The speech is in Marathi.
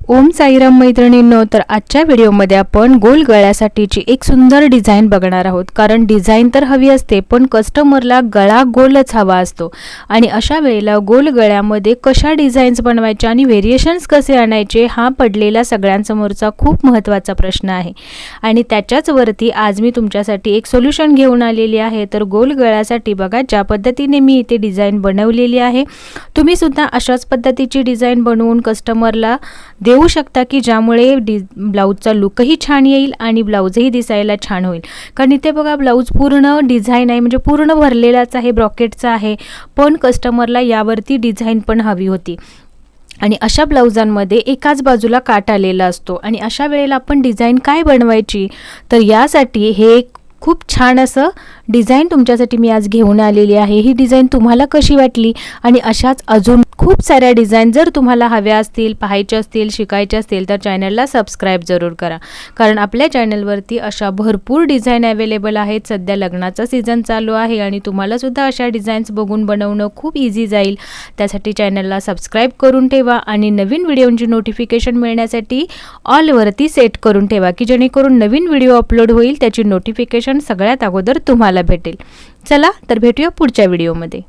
ओम साईराम मैत्रिणींनो, तर आजच्या व्हिडिओमध्ये आपण गोल गळ्यासाठीची एक सुंदर डिझाईन बघणार आहोत। कारण डिझाईन तर हवी असते, पण कस्टमरला गळा गोलच हवा असतो आणि अशा वेळेला गोल गळ्यामध्ये कशा डिझाईन्स बनवायच्या आणि व्हेरिएशन्स कसे आणायचे हा पडलेला सगळ्यांसमोरचा खूप महत्त्वाचा प्रश्न आहे। आणि त्याच्याच वरती आज मी तुमच्यासाठी एक सोल्युशन घेऊन आलेली आहे। तर गोल गळ्यासाठी बघा ज्या पद्धतीने मी इथे डिझाईन बनवलेली आहे, तुम्ही सुद्धा अशाच पद्धतीची डिझाईन बनवून कस्टमरला देऊ शकता की ज्यामुळे ब्लाउजचा लुकही छान येईल आणि ब्लाउजही दिसायला छान होईल। कारण इथे बघा ब्लाउज पूर्ण डिझाईन आहे, म्हणजे पूर्ण भरलेलाच आहे, ब्रॉकेटचा आहे, पण कस्टमरला यावरती डिझाईन पण हवी होती। आणि अशा ब्लाउजांमध्ये एकाच बाजूला काट आलेला असतो आणि अशा वेळेला आपण डिझाईन काय बनवायची, तर यासाठी हे खूप छान असं डिझाईन तुमच्यासाठी मी आज घेऊन आलेली आहे। ही डिझाईन तुम्हाला कशी वाटली आणि अशाच अजून खूप साऱ्या डिझाईन जर तुम्हाला हव्या असतील, पाहायच्या असतील, शिकायच्या असतील तर चॅनलला सबस्क्राईब जरूर करा। कारण आपल्या चॅनलवरती अशा भरपूर डिझाईन अवेलेबल आहेत। सध्या लग्नाचा सीझन चालू आहे आणि तुम्हाला सुद्धा अशा डिझाईन्स बघून बनवणं खूप इझी जाईल। त्यासाठी चॅनलला सबस्क्राईब करून ठेवा आणि नवीन व्हिडिओंची नोटिफिकेशन मिळण्यासाठी ऑलवरती सेट करून ठेवा की जेणेकरून नवीन व्हिडिओ अपलोड होईल त्याची नोटिफिकेशन सगळ्यात अगोदर तुम्हाला भेटेल। चला तर भेटूया पुढच्या व्हिडिओमध्ये।